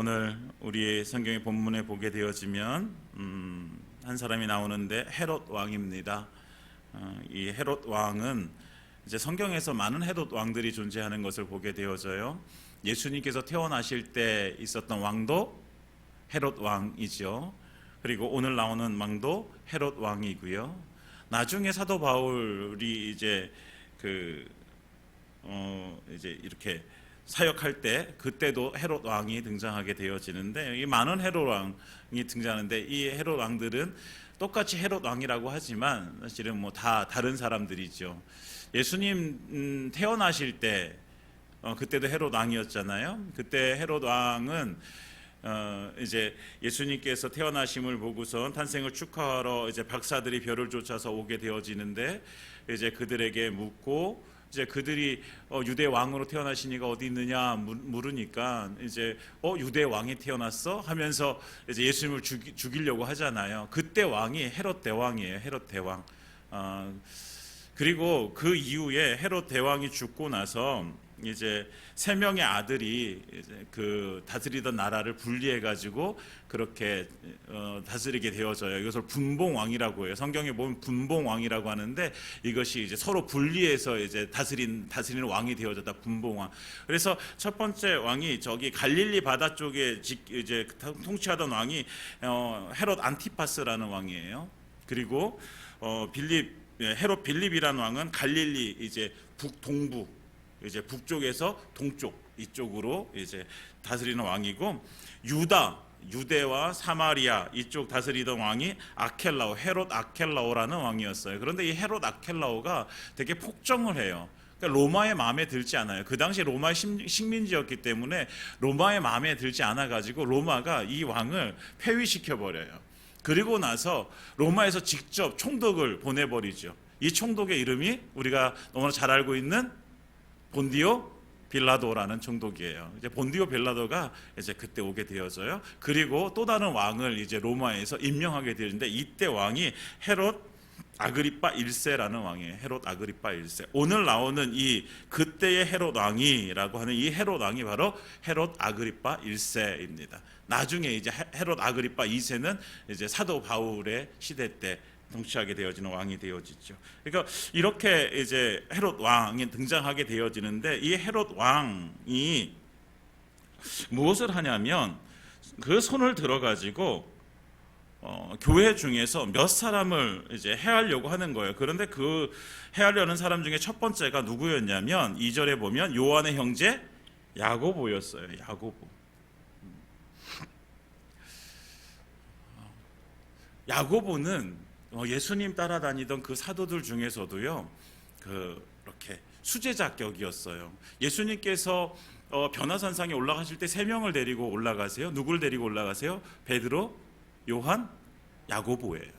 오늘 우리 성경의 본문에 보게 되어지면 한 사람이 나오는데 헤롯 왕입니다. 이 헤롯 왕은 이제 성경에서 많은 헤롯 왕들이 존재하는 것을 보게 되어져요. 예수님께서 태어나실 때 있었던 왕도 헤롯 왕이죠. 그리고 오늘 나오는 왕도 헤롯 왕이고요. 나중에 사도 바울이 이제 이제 이렇게 사역할 때 그때도 헤롯 왕이 등장하게 되어지는데, 이 많은 헤롯 왕이 등장하는데 이 헤롯 왕들은 똑같이 헤롯 왕이라고 하지만 사실은 뭐 다 다른 사람들이죠. 예수님 태어나실 때 그때도 헤롯 왕이었잖아요. 그때 헤롯 왕은 이제 예수님께서 태어나심을 보고선 탄생을 축하하러 이제 박사들이 별을 쫓아서 오게 되어지는데, 이제 그들에게 묻고 이제 그들이 유대 왕으로 태어나신 이가 어디 있느냐 물으니까 이제 유대 왕이 태어났어 하면서 이제 예수님을 죽이려고 하잖아요. 그때 왕이 헤롯 대왕이에요. 헤롯 대왕. 그리고 그 이후에 헤롯 대왕이 죽고 나서 이제 세 명의 아들이 이제 그 다스리던 나라를 분리해 가지고 그렇게 다스리게 되어져요. 이것을 분봉왕이라고 해요. 성경에 보면 분봉왕이라고 하는데, 이것이 이제 서로 분리해서 이제 다스리는 왕이 되어졌다. 분봉왕. 그래서 첫 번째 왕이 저기 갈릴리 바다 쪽에 이제 통치하던 왕이 헤롯 안티파스라는 왕이에요. 그리고 헤롯 빌립이라는 왕은 갈릴리 이제 북동부, 이제 북쪽에서 동쪽 이쪽으로 이제 다스리는 왕이고, 유대와 사마리아 이쪽 다스리던 왕이 아켈라오, 헤롯 아켈라오라는 왕이었어요. 그런데 이 헤롯 아켈라오가 되게 폭정을 해요. 그러니까 로마의 마음에 들지 않아요. 그 당시 로마의 식민지였기 때문에 로마의 마음에 들지 않아 가지고 로마가 이 왕을 폐위시켜 버려요. 그리고 나서 로마에서 직접 총독을 보내버리죠. 이 총독의 이름이 우리가 너무나 잘 알고 있는 본디오 빌라도라는 총독이에요. 이제 본디오 빌라도가 이제 그때 오게 되어져요. 그리고 또 다른 왕을 이제 로마에서 임명하게 되는데, 이때 왕이 헤롯 아그리파 1세라는 왕이에요. 헤롯 아그리파 1세. 오늘 나오는 이 그때의 헤롯 왕이라고 하는 이 헤롯 왕이 바로 헤롯 아그리파 1세입니다. 나중에 이제 헤롯 아그리파 2세는 이제 사도 바울의 시대 때 통치하게 되어지는 왕이 되어지죠. 그러니까 이렇게 이제 헤롯 왕이 등장하게 되어지는데, 이 헤롯 왕이 무엇을 하냐면 그 손을 들어 가지고 교회 중에서 몇 사람을 이제 해하려고 하는 거예요. 그런데 그 해하려는 사람 중에 첫 번째가 누구였냐면 2절에 보면 요한의 형제 야고보였어요. 야고보는 예수님 따라다니던 그 사도들 중에서도요, 그렇게 수제자격이었어요. 예수님께서 변화산상에 올라가실 때 세 명을 데리고 올라가세요. 누굴 데리고 올라가세요? 베드로, 요한, 야고보예요.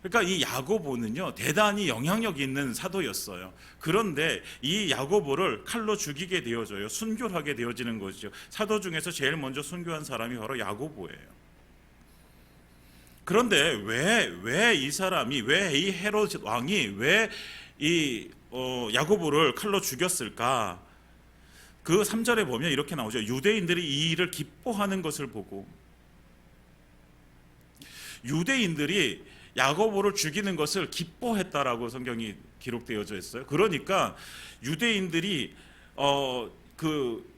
그러니까 이 야고보는요, 대단히 영향력 있는 사도였어요. 그런데 이 야고보를 칼로 죽이게 되어져요. 순교하게 되어지는 것이죠. 사도 중에서 제일 먼저 순교한 사람이 바로 야고보예요. 그런데 왜 이 사람이, 왜 이 헤롯 왕이 왜 이 야고보를 칼로 죽였을까? 그 3절에 보면 이렇게 나오죠. 유대인들이 이 일을 기뻐하는 것을 보고, 유대인들이 야고보를 죽이는 것을 기뻐했다라고 성경이 기록되어져 있어요. 그러니까 유대인들이 그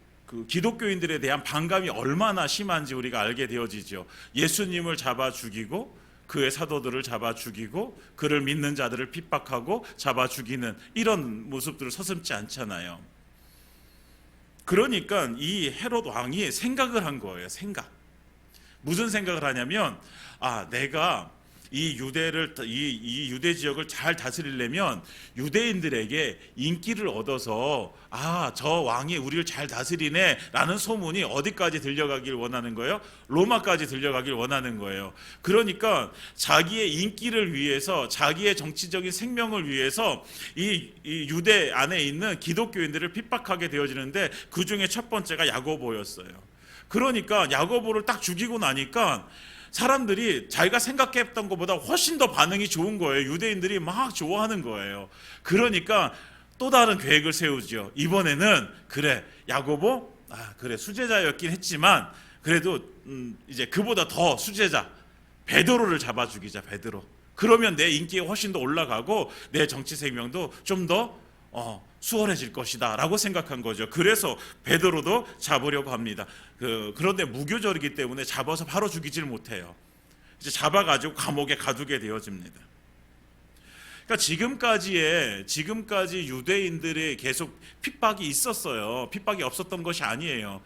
기독교인들에 대한 반감이 얼마나 심한지 우리가 알게 되어지죠. 예수님을 잡아 죽이고 그의 사도들을 잡아 죽이고 그를 믿는 자들을 핍박하고 잡아 죽이는 이런 모습들을 서슴지 않잖아요. 그러니까 이 헤롯 왕이 생각을 한 거예요. 무슨 생각을 하냐면, 내가 이 유대 지역을 잘 다스리려면 유대인들에게 인기를 얻어서 저 왕이 우리를 잘 다스리네 라는 소문이 어디까지 들려가길 원하는 거예요? 로마까지 들려가길 원하는 거예요. 그러니까 자기의 인기를 위해서, 자기의 정치적인 생명을 위해서 이 유대 안에 있는 기독교인들을 핍박하게 되어지는데, 그 중에 첫 번째가 야고보였어요. 그러니까 야고보를 딱 죽이고 나니까 사람들이 자기가 생각했던 것보다 훨씬 더 반응이 좋은 거예요. 유대인들이 막 좋아하는 거예요. 그러니까 또 다른 계획을 세우죠. 이번에는 그래, 야고보 그래 수제자였긴 했지만 그래도 이제 그보다 더 수제자 베드로를 잡아 죽이자. 베드로. 그러면 내 인기가 훨씬 더 올라가고 내 정치 생명도 좀 더 수월해질 것이다 라고 생각한 거죠. 그래서 베드로도 잡으려고 합니다. 그런데 무교절이기 때문에 잡아서 바로 죽이질 못해요. 이제 잡아가지고 감옥에 가두게 되어집니다. 그러니까 지금까지 유대인들이 계속 핍박이 있었어요. 핍박이 없었던 것이 아니에요.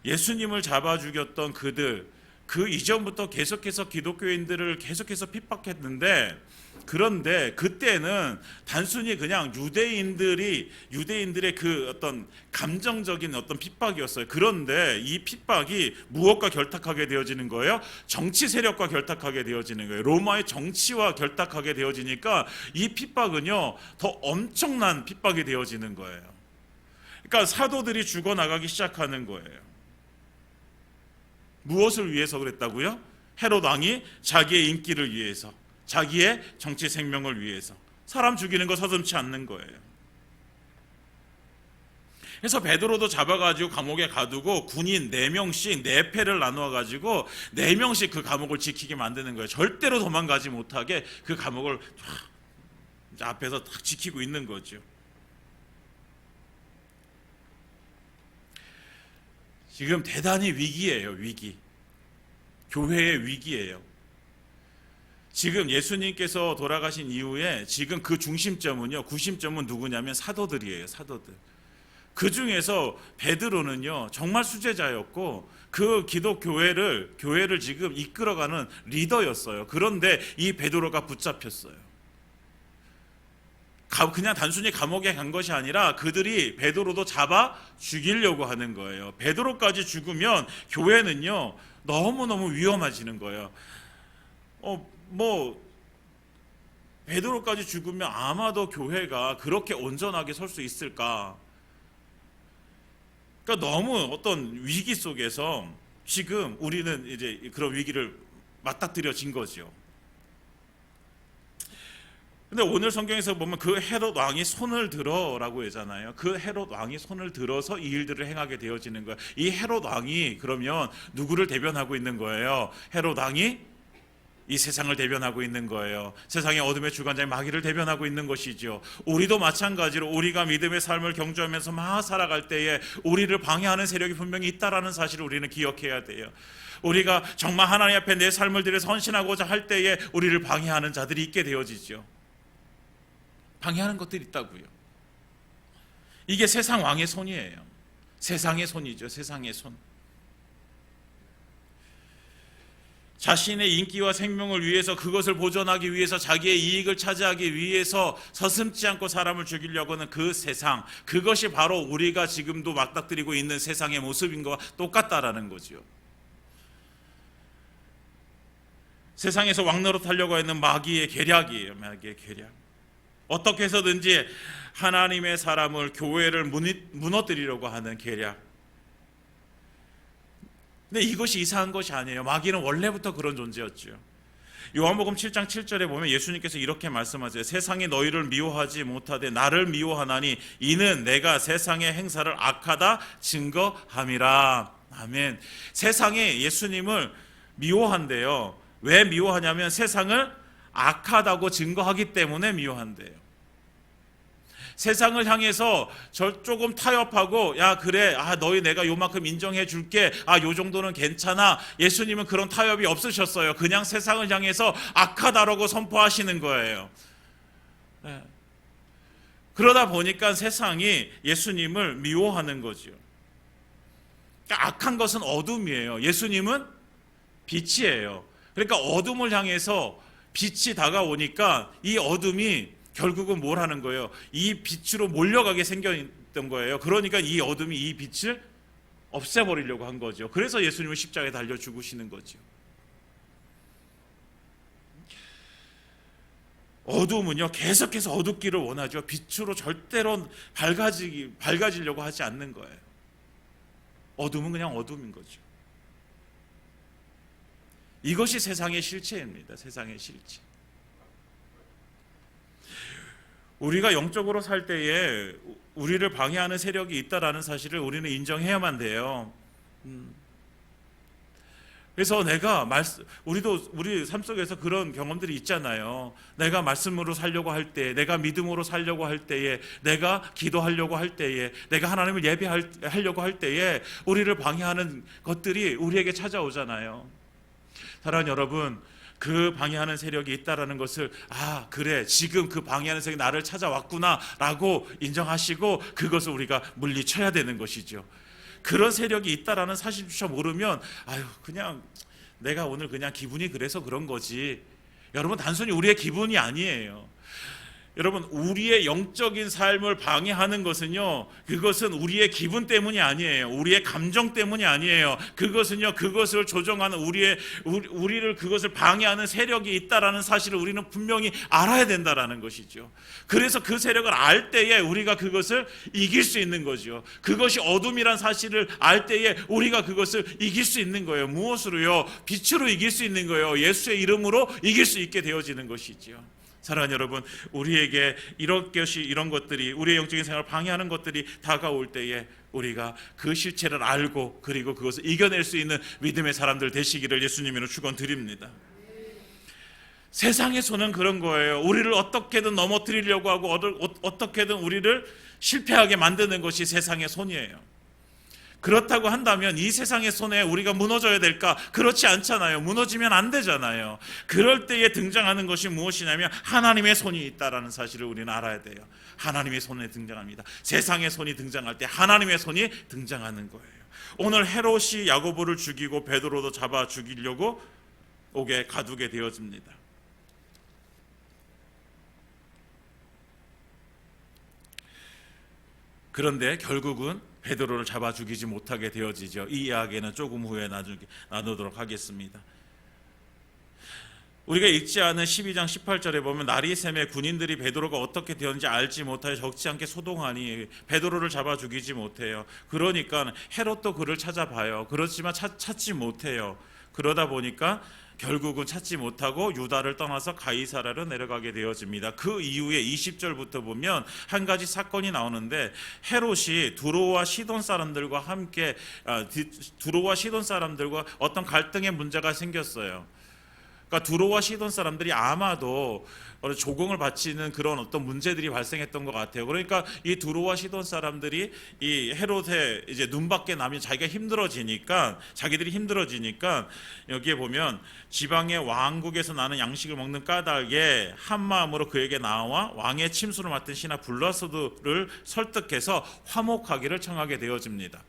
예수님을 잡아 죽였던 그들, 그 이전부터 계속해서 기독교인들을 계속해서 핍박했는데, 그런데 그때는 단순히 그냥 유대인들의 그 어떤 감정적인 어떤 핍박이었어요. 그런데 이 핍박이 무엇과 결탁하게 되어지는 거예요? 정치 세력과 결탁하게 되어지는 거예요. 로마의 정치와 결탁하게 되어지니까 이 핍박은요 더 엄청난 핍박이 되어지는 거예요. 그러니까 사도들이 죽어나가기 시작하는 거예요. 무엇을 위해서 그랬다고요? 헤롯 왕이 자기의 인기를 위해서, 자기의 정치 생명을 위해서 사람 죽이는 거 서슴지 않는 거예요. 그래서 베드로도 잡아가지고 감옥에 가두고 군인 4명씩 4패를 나누어가지고 4명씩 그 감옥을 지키게 만드는 거예요. 절대로 도망가지 못하게 그 감옥을 앞에서 딱 지키고 있는 거죠. 지금 대단히 위기예요. 위기. 교회의 위기예요. 지금 예수님께서 돌아가신 이후에 지금 그 중심점은요, 구심점은 누구냐면 사도들이에요. 사도들. 그 중에서 베드로는요 정말 수제자였고 그 교회를 지금 이끌어가는 리더였어요. 그런데 이 베드로가 붙잡혔어요. 그냥 단순히 감옥에 간 것이 아니라 그들이 베드로도 잡아 죽이려고 하는 거예요. 베드로까지 죽으면 교회는요 너무너무 위험해지는 거예요. 베드로까지 죽으면 아마도 교회가 그렇게 온전하게 설 수 있을까? 그러니까 너무 어떤 위기 속에서 지금 우리는 이제 그런 위기를 맞닥뜨려진 거죠. 근데 오늘 성경에서 보면 그 헤롯 왕이 손을 들어라고 하잖아요. 그 헤롯 왕이 손을 들어서 이 일들을 행하게 되어지는 거예요. 이 헤롯 왕이 그러면 누구를 대변하고 있는 거예요? 헤롯 왕이 이 세상을 대변하고 있는 거예요. 세상의 어둠의 주관자인 마귀를 대변하고 있는 것이죠. 우리도 마찬가지로 우리가 믿음의 삶을 경주하면서 막 살아갈 때에 우리를 방해하는 세력이 분명히 있다라는 사실을 우리는 기억해야 돼요. 우리가 정말 하나님 앞에 내 삶을 들여서 헌신하고자 할 때에 우리를 방해하는 자들이 있게 되어지죠. 방해하는 것들이 있다고요. 이게 세상 왕의 손이에요. 세상의 손이죠. 세상의 손. 자신의 인기와 생명을 위해서, 그것을 보존하기 위해서, 자기의 이익을 차지하기 위해서 서슴지 않고 사람을 죽이려고 하는 그 세상, 그것이 바로 우리가 지금도 맞닥뜨리고 있는 세상의 모습인 것과 똑같다라는 거죠. 세상에서 왕노릇하려고 하는 마귀의 계략이에요. 마귀의 계략. 어떻게 해서든지 하나님의 사람을, 교회를 무너뜨리려고 하는 계략. 근데 이것이 이상한 것이 아니에요. 마귀는 원래부터 그런 존재였죠. 요한복음 7장 7절에 보면 예수님께서 이렇게 말씀하세요. 세상이 너희를 미워하지 못하되 나를 미워하나니 이는 내가 세상의 행사를 악하다 증거함이라. 아멘. 세상이 예수님을 미워한대요. 왜 미워하냐면 세상을 악하다고 증거하기 때문에 미워한대요. 세상을 향해서 조금 타협하고, 야 그래, 너희 내가 요만큼 인정해 줄게, 요 정도는 괜찮아. 예수님은 그런 타협이 없으셨어요. 그냥 세상을 향해서 악하다라고 선포하시는 거예요. 네. 그러다 보니까 세상이 예수님을 미워하는 거죠. 그러니까 악한 것은 어둠이에요. 예수님은 빛이에요. 그러니까 어둠을 향해서 빛이 다가오니까 이 어둠이 결국은 뭘 하는 거예요? 이 빛으로 몰려가게 생겼던 거예요. 그러니까 이 어둠이 이 빛을 없애버리려고 한 거죠. 그래서 예수님은 십자가에 달려 죽으시는 거죠. 어둠은요 계속해서 어둡기를 원하죠. 빛으로 절대로 밝아지려고 하지 않는 거예요. 어둠은 그냥 어둠인 거죠. 이것이 세상의 실체입니다. 세상의 실체. 우리가 영적으로 살 때에 우리를 방해하는 세력이 있다라는 사실을 우리는 인정해야만 돼요. 그래서 우리도 우리 삶 속에서 그런 경험들이 있잖아요. 내가 말씀으로 살려고 할 때, 내가 믿음으로 살려고 할 때에, 내가 기도하려고 할 때에, 내가 하나님을 예배하려고 할 때에 우리를 방해하는 것들이 우리에게 찾아오잖아요. 사랑하는 여러분, 그 방해하는 세력이 있다라는 것을 그래, 지금 그 방해하는 세력이 나를 찾아왔구나 라고 인정하시고 그것을 우리가 물리쳐야 되는 것이죠. 그런 세력이 있다라는 사실조차 모르면 그냥 내가 오늘 그냥 기분이 그래서 그런 거지. 여러분, 단순히 우리의 기분이 아니에요. 여러분, 우리의 영적인 삶을 방해하는 것은요, 그것은 우리의 기분 때문이 아니에요. 우리의 감정 때문이 아니에요. 그것은요, 그것을 조정하는 우리를 그것을 방해하는 세력이 있다라는 사실을 우리는 분명히 알아야 된다라는 것이죠. 그래서 그 세력을 알 때에 우리가 그것을 이길 수 있는 거죠. 그것이 어둠이란 사실을 알 때에 우리가 그것을 이길 수 있는 거예요. 무엇으로요? 빛으로 이길 수 있는 거예요. 예수의 이름으로 이길 수 있게 되어지는 것이죠. 사랑하는 여러분, 우리에게 이런 것들이, 우리의 영적인 생활을 방해하는 것들이 다가올 때에 우리가 그 실체를 알고 그리고 그것을 이겨낼 수 있는 믿음의 사람들 되시기를 예수님으로 축원드립니다. 세상의 손은 그런 거예요. 우리를 어떻게든 넘어뜨리려고 하고 어떻게든 우리를 실패하게 만드는 것이 세상의 손이에요. 그렇다고 한다면 이 세상의 손에 우리가 무너져야 될까? 그렇지 않잖아요. 무너지면 안 되잖아요. 그럴 때에 등장하는 것이 무엇이냐면 하나님의 손이 있다라는 사실을 우리는 알아야 돼요. 하나님의 손에 등장합니다. 세상의 손이 등장할 때 하나님의 손이 등장하는 거예요. 오늘 헤롯이 야고보를 죽이고 베드로도 잡아 죽이려고 옥에 가두게 되어집니다. 그런데 결국은 베드로를 잡아 죽이지 못하게 되어지죠. 이 이야기는 조금 후에 나누도록 하겠습니다. 우리가 읽지 않은 12장 18절에 보면 날이 새매 군인들이 베드로가 어떻게 되었는지 알지 못하여 적지 않게 소동하니 베드로를 잡아 죽이지 못해요. 그러니까 헤롯도 그를 찾아봐요. 그렇지만 찾지 못해요. 그러다 보니까 결국은 찾지 못하고 유다를 떠나서 가이사랴로 내려가게 되어집니다. 그 이후에 20절부터 보면 한 가지 사건이 나오는데, 헤롯이 두로와 시돈 사람들과 어떤 갈등의 문제가 생겼어요. 그러니까 두로와 시돈 사람들이 아마도 조공을 바치는 그런 어떤 문제들이 발생했던 것 같아요. 그러니까 이 두로와 시돈 사람들이 이 헤롯의 이제 눈밖에 나면 자기들이 힘들어지니까 여기에 보면 지방의 왕국에서 나는 양식을 먹는 까닭에 한 마음으로 그에게 나와 왕의 침수를 맡은 신하 블라스도를 설득해서 화목하기를 청하게 되어집니다.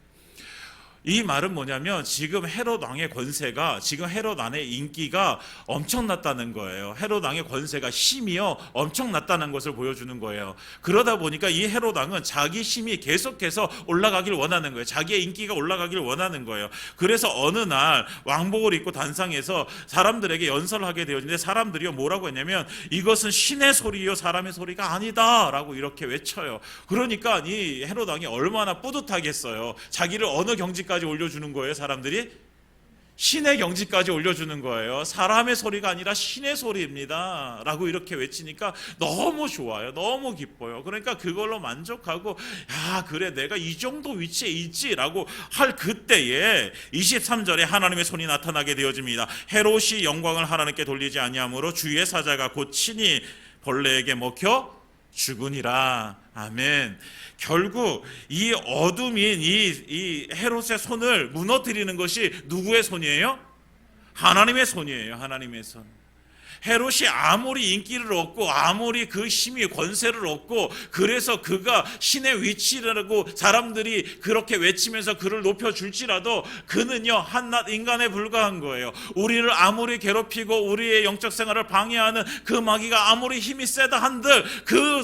이 말은 뭐냐면 지금 헤롯 왕의 권세가, 지금 헤롯 왕의 인기가 엄청났다는 거예요. 헤롯 왕의 권세가, 힘이요 엄청났다는 것을 보여주는 거예요. 그러다 보니까 이 헤롯 왕은 자기 힘이 계속해서 올라가길 원하는 거예요. 자기의 인기가 올라가길 원하는 거예요. 그래서 어느 날 왕복을 입고 단상에서 사람들에게 연설을 하게 되었는데, 사람들이요 뭐라고 했냐면 이것은 신의 소리요 사람의 소리가 아니다 라고 이렇게 외쳐요. 그러니까 이 헤롯 왕이 얼마나 뿌듯하겠어요. 자기를 어느 경지까지 올려주는 거예요. 사람들이 신의 경지까지 올려주는 거예요. 사람의 소리가 아니라 신의 소리입니다 라고 이렇게 외치니까 너무 좋아요. 너무 기뻐요. 그러니까 그걸로 만족하고, 그래 내가 이 정도 위치에 있지 라고 할 그때에 23절에 하나님의 손이 나타나게 되어집니다. 헤롯이 영광을 하나님께 돌리지 아니하므로 주의 사자가 곧 친히 벌레에게 먹혀 죽으니라. 아멘. 결국 이 어둠인 이 헤롯의 손을 무너뜨리는 것이 누구의 손이에요? 하나님의 손이에요. 하나님의 손. 헤롯이 아무리 인기를 얻고 아무리 그 힘이 권세를 얻고 그래서 그가 신의 위치라고 사람들이 그렇게 외치면서 그를 높여줄지라도 그는요 한낱 인간에 불과한 거예요. 우리를 아무리 괴롭히고 우리의 영적 생활을 방해하는 그 마귀가 아무리 힘이 세다 한들 그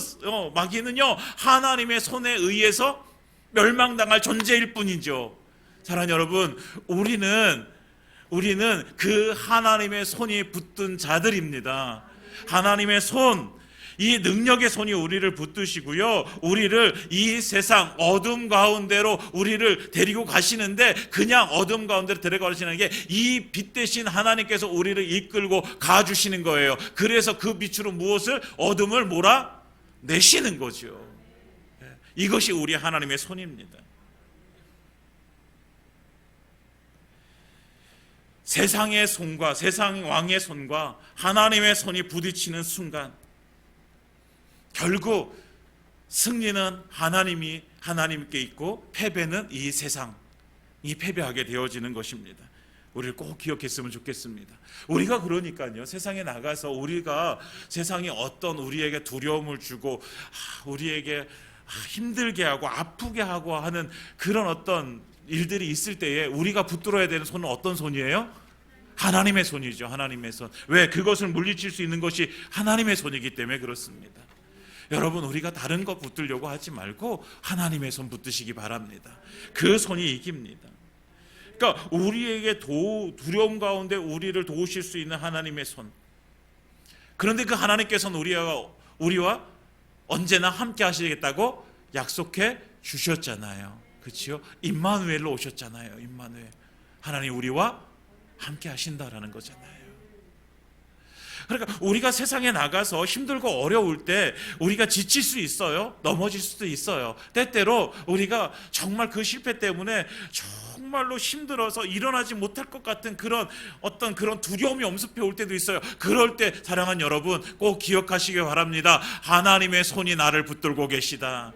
마귀는요 하나님의 손에 의해서 멸망당할 존재일 뿐이죠. 사랑하는 여러분, 우리는 그 하나님의 손이 붙든 자들입니다. 하나님의 손, 이 능력의 손이 우리를 붙드시고요, 우리를 이 세상 어둠 가운데로 우리를 데리고 가시는데, 그냥 어둠 가운데로 데려가시는 게 이 빛 대신 하나님께서 우리를 이끌고 가주시는 거예요. 그래서 그 빛으로 무엇을? 어둠을 몰아내시는 거죠. 이것이 우리 하나님의 손입니다. 세상의 손과 세상 왕의 손과 하나님의 손이 부딪히는 순간 결국 승리는 하나님께 있고 패배는 이 세상이 패배하게 되어지는 것입니다. 우리를 꼭 기억했으면 좋겠습니다. 우리가 그러니까요, 세상에 나가서 우리가 세상이 어떤 우리에게 두려움을 주고 우리에게 힘들게 하고 아프게 하고 하는 그런 어떤 일들이 있을 때에 우리가 붙들어야 되는 손은 어떤 손이에요? 하나님의 손이죠. 하나님의 손. 왜? 그것을 물리칠 수 있는 것이 하나님의 손이기 때문에 그렇습니다. 여러분, 우리가 다른 것 붙들려고 하지 말고 하나님의 손 붙드시기 바랍니다. 그 손이 이깁니다. 그러니까 우리에게 두려움 가운데 우리를 도우실 수 있는 하나님의 손. 그런데 그 하나님께서는 우리와 언제나 함께 하시겠다고 약속해 주셨잖아요. 그렇죠? 임마누엘로 오셨잖아요. 임마누엘. 하나님 우리와 함께 하신다라는 거잖아요. 그러니까 우리가 세상에 나가서 힘들고 어려울 때 우리가 지칠 수 있어요. 넘어질 수도 있어요. 때때로 우리가 정말 그 실패 때문에 정말로 힘들어서 일어나지 못할 것 같은 그런 두려움이 엄습해 올 때도 있어요. 그럴 때 사랑하는 여러분 꼭 기억하시기 바랍니다. 하나님의 손이 나를 붙들고 계시다.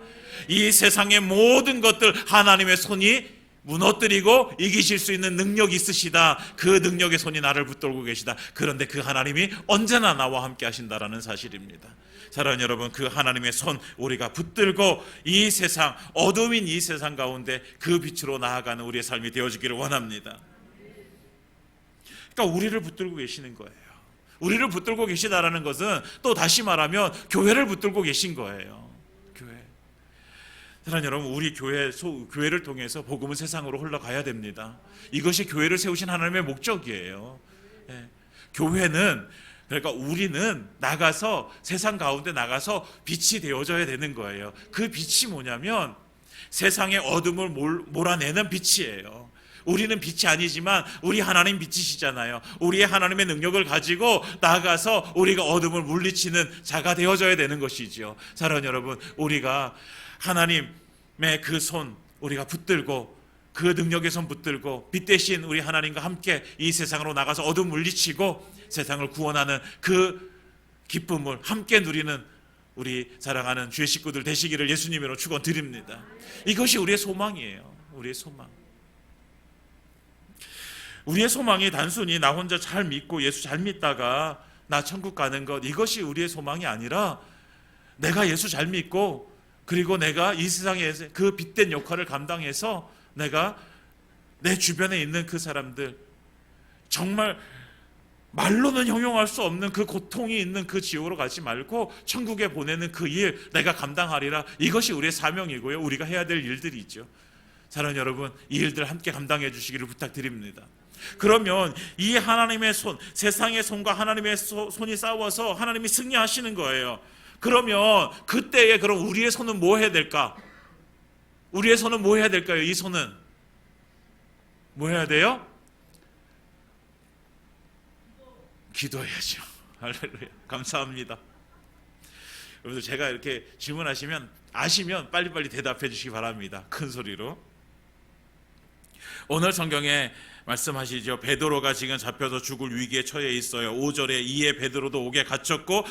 이 세상의 모든 것들 하나님의 손이 무너뜨리고 이기실 수 있는 능력이 있으시다. 그 능력의 손이 나를 붙들고 계시다. 그런데 그 하나님이 언제나 나와 함께 하신다라는 사실입니다. 사랑하는 여러분, 그 하나님의 손 우리가 붙들고 이 세상, 어둠인 이 세상 가운데 그 빛으로 나아가는 우리의 삶이 되어지기를 원합니다. 그러니까 우리를 붙들고 계시는 거예요. 우리를 붙들고 계시다라는 것은 또 다시 말하면 교회를 붙들고 계신 거예요. 사랑하는 여러분, 우리 교회를 통해서 복음은 세상으로 흘러가야 됩니다. 이것이 교회를 세우신 하나님의 목적이에요. 교회는, 그러니까 우리는 나가서 세상 가운데 나가서 빛이 되어져야 되는 거예요. 그 빛이 뭐냐면 세상의 어둠을 몰아내는 빛이에요. 우리는 빛이 아니지만 우리 하나님 빛이시잖아요. 우리의 하나님의 능력을 가지고 나가서 우리가 어둠을 물리치는 자가 되어져야 되는 것이지요. 사랑하는 여러분, 우리가 하나님의 그 손 우리가 붙들고 그 능력의 손 붙들고 빛 대신 우리 하나님과 함께 이 세상으로 나가서 어둠 물리치고 세상을 구원하는 그 기쁨을 함께 누리는 우리 사랑하는 주의 식구들 되시기를 예수님으로 축원드립니다. 이것이 우리의 소망이에요. 우리의 소망. 우리의 소망이 단순히 나 혼자 잘 믿고 예수 잘 믿다가 나 천국 가는 것, 이것이 우리의 소망이 아니라 내가 예수 잘 믿고 그리고 내가 이 세상에서 그 빛된 역할을 감당해서 내가 내 주변에 있는 그 사람들, 정말 말로는 형용할 수 없는 그 고통이 있는 그 지옥으로 가지 말고 천국에 보내는 그 일 내가 감당하리라. 이것이 우리의 사명이고요, 우리가 해야 될 일들이죠. 사랑하는 여러분, 이 일들 함께 감당해 주시기를 부탁드립니다. 그러면 이 하나님의 손, 세상의 손과 하나님의 손이 싸워서 하나님이 승리하시는 거예요. 그러면 그때에 그럼 우리의 손은 뭐 해야 될까? 우리의 손은 뭐 해야 될까요? 이 손은 뭐 해야 돼요? 기도해야죠. 할렐루야. 감사합니다. 여러분들, 제가 이렇게 질문하시면 아시면 빨리빨리 대답해 주시기 바랍니다. 큰 소리로. 오늘 성경에 말씀하시죠. 베드로가 지금 잡혀서 죽을 위기에 처해 있어요. 5절에 이에 베드로도 옥에 갇혔고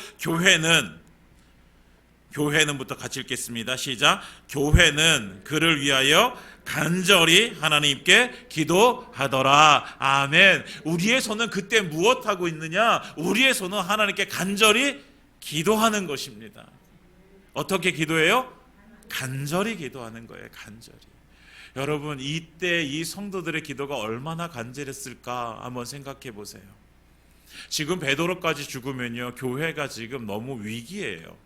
교회는부터 같이 읽겠습니다. 시작. 교회는 그를 위하여 간절히 하나님께 기도하더라. 아멘. 우리의 손은 그때 무엇하고 있느냐? 우리의 손은 하나님께 간절히 기도하는 것입니다. 어떻게 기도해요? 간절히 기도하는 거예요. 간절히. 여러분, 이때 이 성도들의 기도가 얼마나 간절했을까 한번 생각해 보세요. 지금 베드로까지 죽으면요, 교회가 지금 너무 위기예요.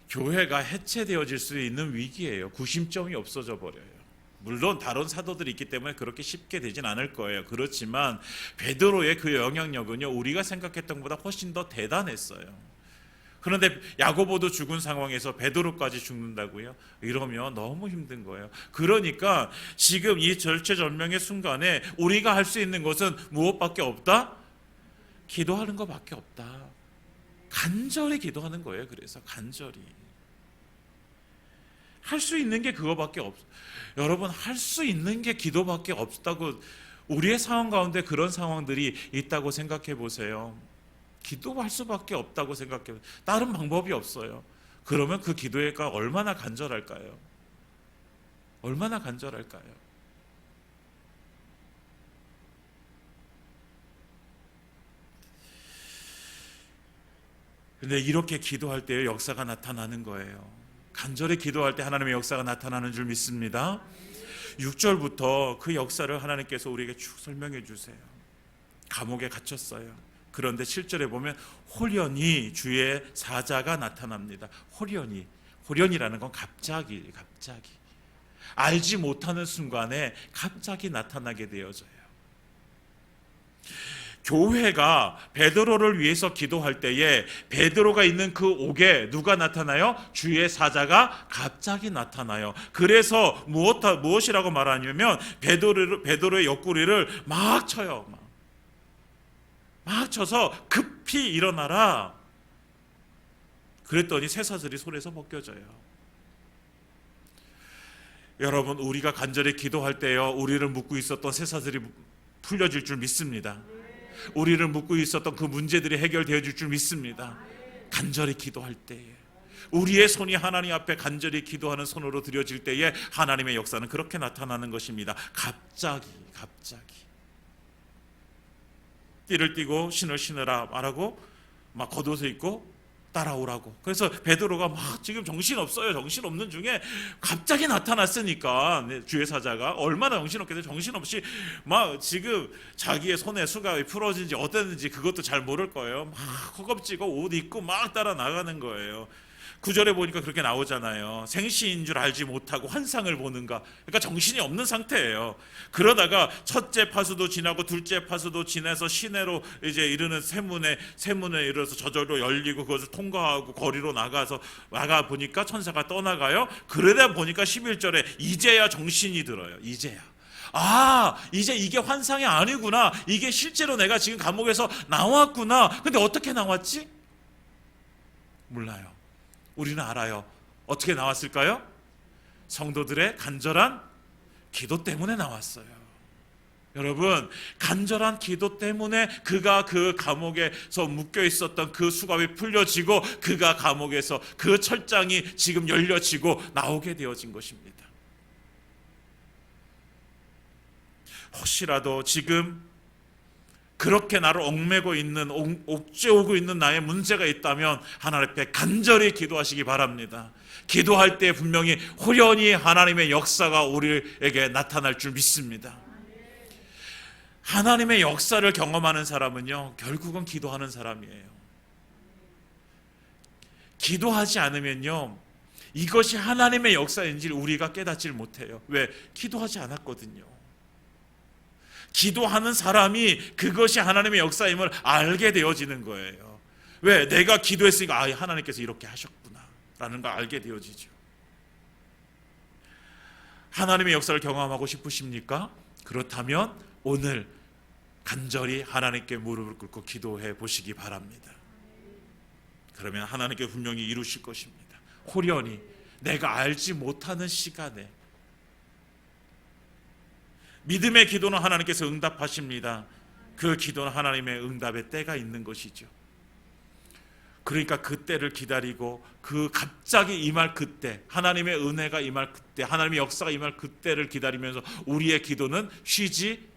교회가 해체되어질 수 있는 위기예요. 구심점이 없어져 버려요. 물론 다른 사도들이 있기 때문에 그렇게 쉽게 되진 않을 거예요. 그렇지만 베드로의 그 영향력은요, 우리가 생각했던 것보다 훨씬 더 대단했어요. 그런데 야고보도 죽은 상황에서 베드로까지 죽는다고요? 이러면 너무 힘든 거예요. 그러니까 지금 이 절체절명의 순간에 우리가 할 수 있는 것은 무엇밖에 없다? 기도하는 것밖에 없다. 간절히 기도하는 거예요. 그래서 간절히. 할 수 있는 게 그거밖에 여러분, 할 수 있는 게 기도밖에 없다고, 우리의 상황 가운데 그런 상황들이 있다고 생각해 보세요. 기도할 수밖에 없다고 생각해. 다른 방법이 없어요. 그러면 그 기도가 얼마나 간절할까요? 얼마나 간절할까요? 근데 이렇게 기도할 때 역사가 나타나는 거예요. 간절히 기도할 때 하나님의 역사가 나타나는 줄 믿습니다. 6절부터 그 역사를 하나님께서 우리에게 쭉 설명해 주세요. 감옥에 갇혔어요. 그런데 7절에 보면 호련히 주의 사자가 나타납니다. 호련이라는 건 갑자기 알지 못하는 순간에 갑자기 나타나게 되어져요. 교회가 베드로를 위해서 기도할 때에 베드로가 있는 그 옥에 누가 나타나요? 주의 사자가 갑자기 나타나요. 그래서 무엇이라고 말하냐면 베드로의 옆구리를 막 쳐요. 막 쳐서 급히 일어나라. 그랬더니 쇠사슬이 손에서 벗겨져요. 여러분, 우리가 간절히 기도할 때요, 우리를 묶고 있었던 쇠사슬이 풀려질 줄 믿습니다. 우리를 묶고 있었던 그 문제들이 해결되어질 줄 믿습니다. 간절히 기도할 때에, 우리의 손이 하나님 앞에 간절히 기도하는 손으로 들여질 때에 하나님의 역사는 그렇게 나타나는 것입니다. 갑자기 띠를 띠고 신을 신으라 말하고 막 겉옷을 입고 따라오라고. 그래서 베드로가 막 지금 정신없어요. 정신없는 중에 갑자기 나타났으니까 주의 사자가 얼마나 정신없겠어요. 정신없이 막 지금 자기의 손에 수갑이 풀어진지 어땠는지 그것도 잘 모를 거예요. 막 허겁지겁 옷 입고 막 따라 나가는 거예요. 9절에 보니까 그렇게 나오잖아요. 생시인 줄 알지 못하고 환상을 보는가. 그러니까 정신이 없는 상태예요. 그러다가 첫째 파수도 지나고 둘째 파수도 지나서 시내로 이제 이르는 세문에 이르러서 저절로 열리고 그것을 통과하고 거리로 나가 보니까 천사가 떠나가요. 그러다 보니까 11절에 이제야 정신이 들어요. 이제 이게 환상이 아니구나. 이게 실제로 내가 지금 감옥에서 나왔구나. 근데 어떻게 나왔지? 몰라요. 우리는 알아요. 어떻게 나왔을까요? 성도들의 간절한 기도 때문에 나왔어요. 여러분, 간절한 기도 때문에 그가 그 감옥에서 묶여 있었던 그 수갑이 풀려지고 그가 감옥에서 그 철장이 지금 열려지고 나오게 되어진 것입니다. 혹시라도 지금 그렇게 나를 얽매고 있는, 옥죄오고 있는 나의 문제가 있다면 하나님 앞에 간절히 기도하시기 바랍니다. 기도할 때 분명히 호련히 하나님의 역사가 우리에게 나타날 줄 믿습니다. 하나님의 역사를 경험하는 사람은요, 결국은 기도하는 사람이에요. 기도하지 않으면요, 이것이 하나님의 역사인지를 우리가 깨닫질 못해요. 왜? 기도하지 않았거든요. 기도하는 사람이 그것이 하나님의 역사임을 알게 되어지는 거예요. 왜? 내가 기도했으니까 하나님께서 이렇게 하셨구나 라는 걸 알게 되어지죠. 하나님의 역사를 경험하고 싶으십니까? 그렇다면 오늘 간절히 하나님께 무릎을 꿇고 기도해 보시기 바랍니다. 그러면 하나님께 분명히 이루실 것입니다. 호련히 내가 알지 못하는 시간에 믿음의 기도는 하나님께서 응답하십니다. 그 기도는 하나님의 응답의 때가 있는 것이죠. 그러니까 그 때를 기다리고 그 갑자기 임할 그때, 하나님의 은혜가 임할 그때, 하나님의 역사가 임할 그때를 기다리면서 우리의 기도는 쉬지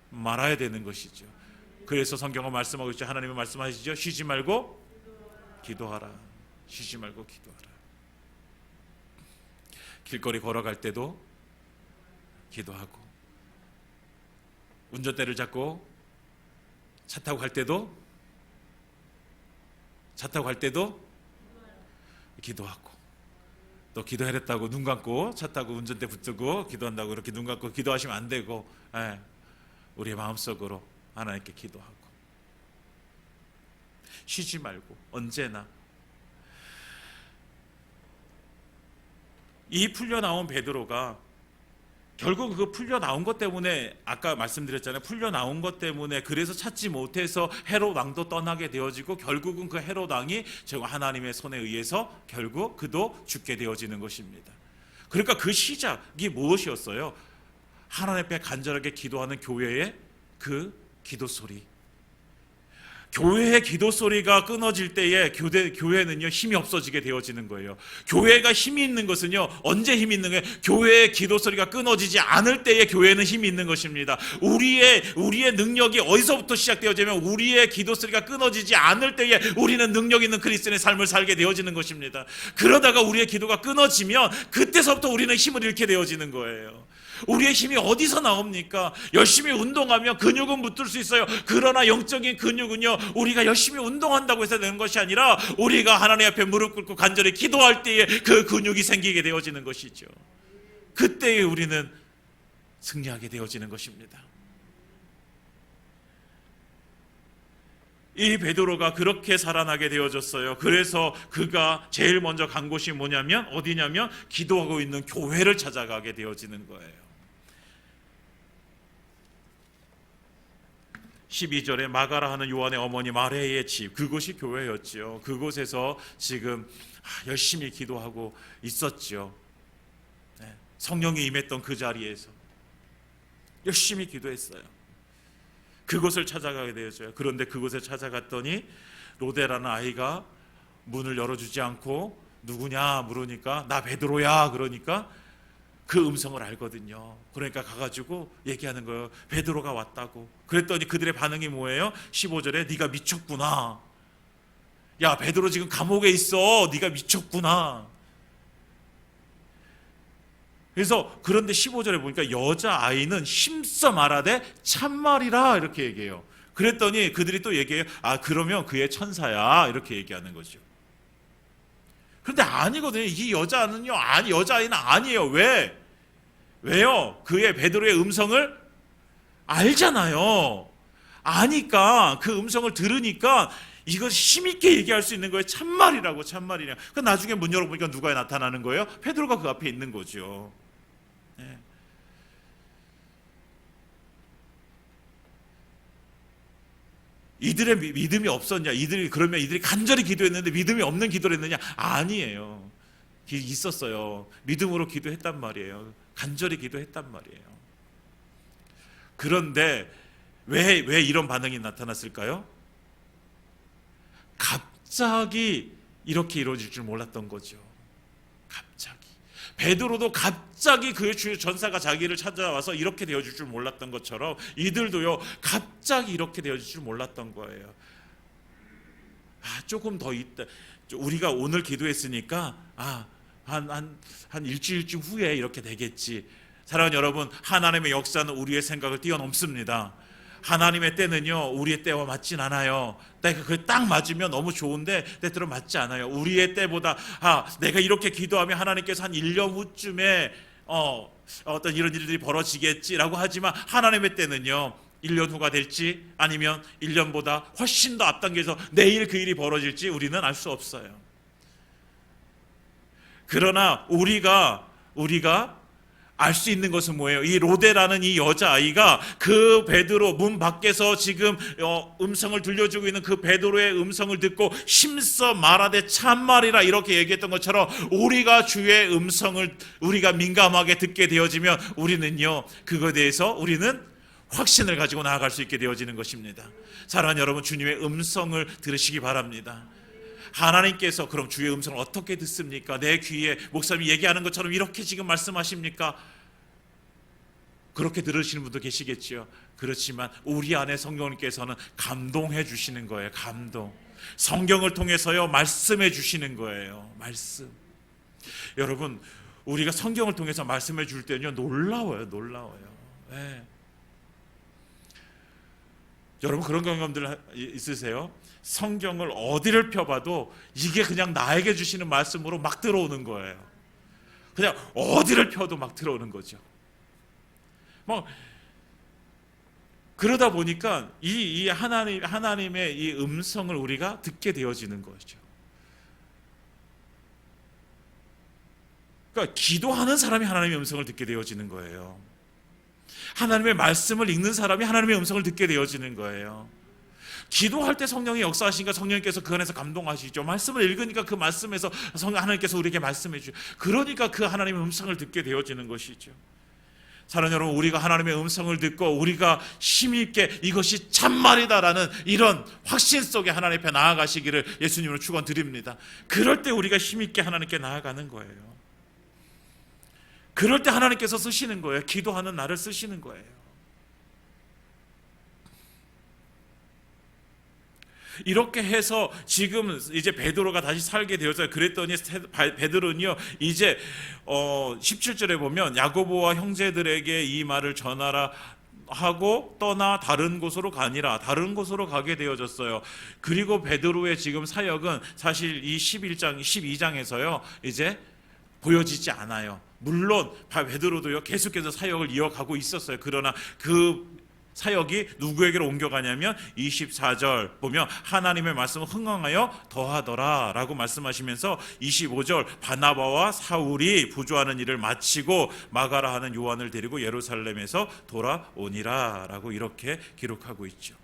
말아야 되는 것이죠. 그래서 성경은 말씀하고 있죠. 하나님은 말씀하시죠. 쉬지 말고 기도하라. 쉬지 말고 기도하라. 길거리 걸어갈 때도 기도하고, 운전대를 잡고 차 타고 갈 때도 기도하고, 또 기도해랬다고 눈 감고 차 타고 운전대 붙들고 기도한다고 그렇게 눈 감고 기도하시면 안 되고, 우리의 마음속으로 하나님께 기도하고 쉬지 말고 언제나. 이 풀려나온 베드로가 결국 그 풀려나온 것 때문에, 아까 말씀드렸잖아요. 풀려나온 것 때문에 그래서 찾지 못해서 헤롯 왕도 떠나게 되어지고, 결국은 그 헤롯 왕이 하나님의 손에 의해서 결국 그도 죽게 되어지는 것입니다. 그러니까 그 시작이 무엇이었어요? 하나님 앞에 간절하게 기도하는 교회의 그 기도 소리. 교회의 기도 소리가 끊어질 때에 교회는요 힘이 없어지게 되어지는 거예요. 교회가 힘이 있는 것은요 언제 힘이 있는 거예요? 교회의 기도 소리가 끊어지지 않을 때에 교회는 힘이 있는 것입니다. 우리의 능력이 어디서부터 시작되어지면 우리의 기도 소리가 끊어지지 않을 때에 우리는 능력 있는 그리스도인의 삶을 살게 되어지는 것입니다. 그러다가 우리의 기도가 끊어지면 그때서부터 우리는 힘을 잃게 되어지는 거예요. 우리의 힘이 어디서 나옵니까? 열심히 운동하면 근육은 붙을 수 있어요. 그러나 영적인 근육은요 우리가 열심히 운동한다고 해서 되는 것이 아니라 우리가 하나님 앞에 무릎 꿇고 간절히 기도할 때에 그 근육이 생기게 되어지는 것이죠. 그때에 우리는 승리하게 되어지는 것입니다. 이 베드로가 그렇게 살아나게 되어졌어요. 그래서 그가 제일 먼저 간 곳이 뭐냐면 어디냐면 기도하고 있는 교회를 찾아가게 되어지는 거예요. 12절에 마가라 하는 요한의 어머니 마리아의 집, 그곳이 교회였죠. 그곳에서 지금 열심히 기도하고 있었죠. 성령이 임했던 그 자리에서 열심히 기도했어요. 그곳을 찾아가게 되었어요. 그런데 그곳에 찾아갔더니 로데라는 아이가 문을 열어주지 않고 누구냐 물으니까 나 베드로야 그러니까 그 음성을 알거든요. 그러니까 가가지고 얘기하는 거예요. 베드로가 왔다고. 그랬더니 그들의 반응이 뭐예요? 15절에 네가 미쳤구나. 야 베드로 지금 감옥에 있어. 네가 미쳤구나. 그래서 그런데 15절에 보니까 여자아이는 힘써 말하되 참말이라 이렇게 얘기해요. 그랬더니 그들이 또 얘기해요. 아 그러면 그의 천사야 이렇게 얘기하는 거죠. 그런데 아니거든요. 이 여자는요 여자아이는 아니에요. 왜요? 그의 베드로의 음성을 알잖아요. 아니까 그 음성을 들으니까 이걸 힘있게 얘기할 수 있는 거예요. 참말이라고 참말이냐. 그 나중에 문 열어보니까 누가 나타나는 거예요? 베드로가 그 앞에 있는 거죠. 네. 이들의 믿음이 없었냐? 이들이 간절히 기도했는데 믿음이 없는 기도를 했느냐? 아니에요. 있었어요. 믿음으로 기도했단 말이에요. 간절히 기도했단 말이에요. 그런데 왜 이런 반응이 나타났을까요? 갑자기 이렇게 이루어질 줄 몰랐던 거죠. 갑자기 베드로도 갑자기 그 전사가 자기를 찾아와서 이렇게 되어질 줄 몰랐던 것처럼 이들도요 갑자기 이렇게 되어질 줄 몰랐던 거예요. 조금 더 있다. 우리가 오늘 기도했으니까 한 일주일쯤 후에 이렇게 되겠지. 사랑하는 여러분, 하나님의 역사는 우리의 생각을 뛰어넘습니다. 하나님의 때는요 우리의 때와 맞진 않아요. 내가 그 딱 맞으면 너무 좋은데 때때로 맞지 않아요. 우리의 때보다 내가 이렇게 기도하면 하나님께서 한 1년 후쯤에 어떤 이런 일들이 벌어지겠지라고 하지만 하나님의 때는요 1년 후가 될지 아니면 1년보다 훨씬 더 앞당겨서 내일 그 일이 벌어질지 우리는 알 수 없어요. 그러나 우리가 알 수 있는 것은 뭐예요? 이 로데라는 이 여자아이가 그 베드로 문 밖에서 지금 음성을 들려주고 있는 그 베드로의 음성을 듣고 힘써 말하되 참말이라 이렇게 얘기했던 것처럼 우리가 주의 음성을 우리가 민감하게 듣게 되어지면 우리는요 그거에 대해서 우리는 확신을 가지고 나아갈 수 있게 되어지는 것입니다. 사랑하는 여러분, 주님의 음성을 들으시기 바랍니다. 하나님께서 그럼 주의 음성을 어떻게 듣습니까? 내 귀에 목사님이 얘기하는 것처럼 이렇게 지금 말씀하십니까? 그렇게 들으시는 분도 계시겠지요. 그렇지만 우리 안에 성령님께서는 감동해 주시는 거예요. 감동. 성경을 통해서요 말씀해 주시는 거예요. 말씀. 여러분, 우리가 성경을 통해서 말씀해 줄 때는요 놀라워요. 네. 여러분 그런 경험들 있으세요? 성경을 어디를 펴봐도 이게 그냥 나에게 주시는 말씀으로 막 들어오는 거예요. 그냥 어디를 펴도 막 들어오는 거죠. 그러다 보니까 이 하나님의 이 음성을 우리가 듣게 되어지는 거죠. 그러니까 기도하는 사람이 하나님의 음성을 듣게 되어지는 거예요. 하나님의 말씀을 읽는 사람이 하나님의 음성을 듣게 되어지는 거예요. 기도할 때 성령이 역사하시니까 성령님께서 그 안에서 감동하시죠. 말씀을 읽으니까 그 말씀에서 하나님께서 우리에게 말씀해 주죠. 그러니까 그 하나님의 음성을 듣게 되어지는 것이죠. 사랑하는 여러분, 우리가 하나님의 음성을 듣고 우리가 힘있게 이것이 참말이다라는 이런 확신 속에 하나님 앞에 나아가시기를 예수님으로 축원드립니다. 그럴 때 우리가 힘있게 하나님께 나아가는 거예요. 그럴 때 하나님께서 쓰시는 거예요. 기도하는 나를 쓰시는 거예요. 이렇게 해서 지금 이제 베드로가 다시 살게 되었어요. 그랬더니 베드로는요, 이제 17절에 보면 야고보와 형제들에게 이 말을 전하라 하고 떠나 다른 곳으로 가니라. 다른 곳으로 가게 되어졌어요. 그리고 베드로의 지금 사역은 사실 이 12장에서요 이제 보여지지 않아요. 물론 베드로도요 계속해서 사역을 이어가고 있었어요. 그러나 그 사역이 누구에게로 옮겨가냐면 24절 보면 하나님의 말씀을 흥황하여 더하더라 라고 말씀하시면서 25절 바나바와 사울이 부조하는 일을 마치고 마가라 하는 요한을 데리고 예루살렘에서 돌아오니라 라고 이렇게 기록하고 있죠.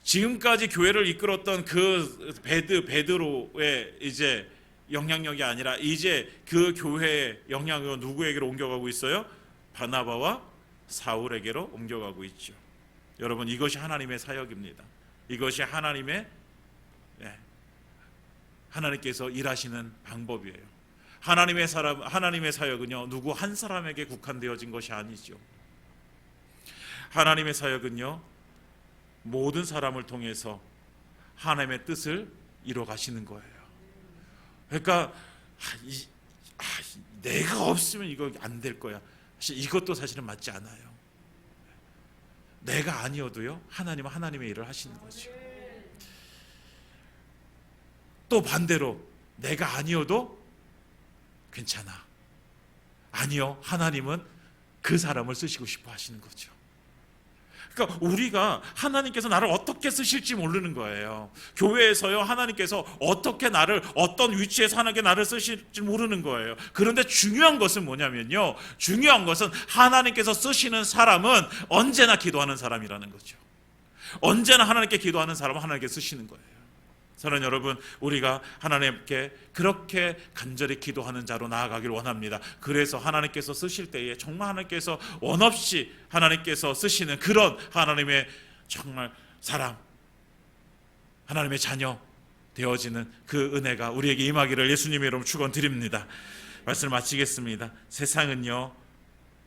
지금까지 교회를 이끌었던 그 베드로의 이제 영향력이 아니라 이제 그 교회의 영향력은 누구에게로 옮겨가고 있어요? 바나바와 사울에게로 옮겨가고 있죠. 여러분, 이것이 하나님의 사역입니다. 이것이 하나님께서 일하시는 방법이에요. 하나님의 사역은요 누구 한 사람에게 국한되어진 것이 아니죠. 하나님의 사역은요 모든 사람을 통해서 하나님의 뜻을 이뤄 가시는 거예요. 그러니까 내가 없으면 이거 안 될 거야. 이것도 사실은 맞지 않아요. 내가 아니어도요 하나님은 하나님의 일을 하시는 거죠. 또 반대로 내가 아니어도 괜찮아. 아니요, 하나님은 그 사람을 쓰시고 싶어 하시는 거죠. 그러니까 우리가 하나님께서 나를 어떻게 쓰실지 모르는 거예요. 교회에서요 하나님께서 어떻게 나를 어떤 위치에서 하나님께 나를 쓰실지 모르는 거예요. 그런데 중요한 것은 뭐냐면요, 중요한 것은 하나님께서 쓰시는 사람은 언제나 기도하는 사람이라는 거죠. 언제나 하나님께 기도하는 사람은 하나님께 쓰시는 거예요. 사랑하는 여러분, 우리가 하나님께 그렇게 간절히 기도하는 자로 나아가길 원합니다. 그래서 하나님께서 쓰실 때에 정말 하나님께서 원없이 하나님께서 쓰시는 그런 하나님의 정말 사람, 하나님의 자녀 되어지는 그 은혜가 우리에게 임하기를 예수님의 이름으로 축원드립니다. 말씀을 마치겠습니다. 세상은요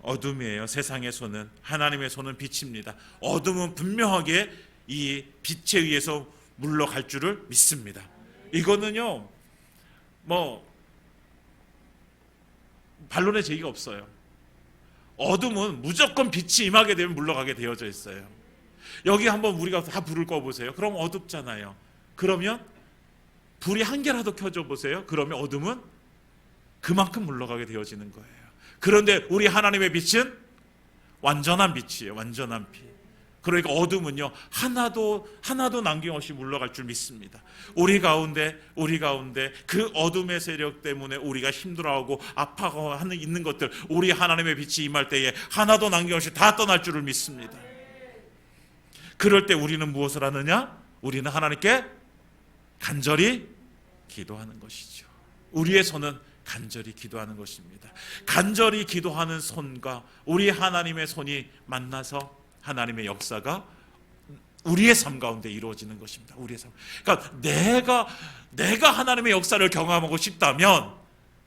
어둠이에요. 세상의 손은, 하나님의 손은 빛입니다. 어둠은 분명하게 이 빛에 의해서 물러갈 줄을 믿습니다. 이거는요 반론의 제기가 없어요. 어둠은 무조건 빛이 임하게 되면 물러가게 되어져 있어요. 여기 한번 우리가 다 불을 꺼보세요. 그럼 어둡잖아요. 그러면 불이 한 개라도 켜져 보세요. 그러면 어둠은 그만큼 물러가게 되어지는 거예요. 그런데 우리 하나님의 빛은 완전한 빛이에요. 완전한 빛. 그러니까 어둠은요 하나도 남김없이 물러갈 줄 믿습니다. 우리 가운데 그 어둠의 세력 때문에 우리가 힘들어하고 아파하고 있는 것들, 우리 하나님의 빛이 임할 때에 하나도 남김없이 다 떠날 줄을 믿습니다. 그럴 때 우리는 무엇을 하느냐? 우리는 하나님께 간절히 기도하는 것이죠. 우리의 손은 간절히 기도하는 것입니다. 간절히 기도하는 손과 우리 하나님의 손이 만나서 하나님의 역사가 우리의 삶 가운데 이루어지는 것입니다. 우리의 삶. 그러니까 내가 하나님의 역사를 경험하고 싶다면,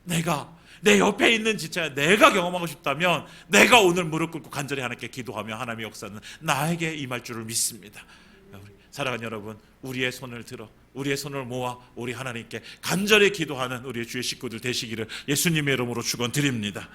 내가 내 옆에 있는 지체야 내가 경험하고 싶다면, 내가 오늘 무릎 꿇고 간절히 하나님께 기도하면 하나님의 역사는 나에게 임할 줄을 믿습니다. 사랑하는 여러분, 우리의 손을 들어, 우리의 손을 모아 우리 하나님께 간절히 기도하는 우리의 주의 식구들 되시기를 예수님의 이름으로 축원드립니다.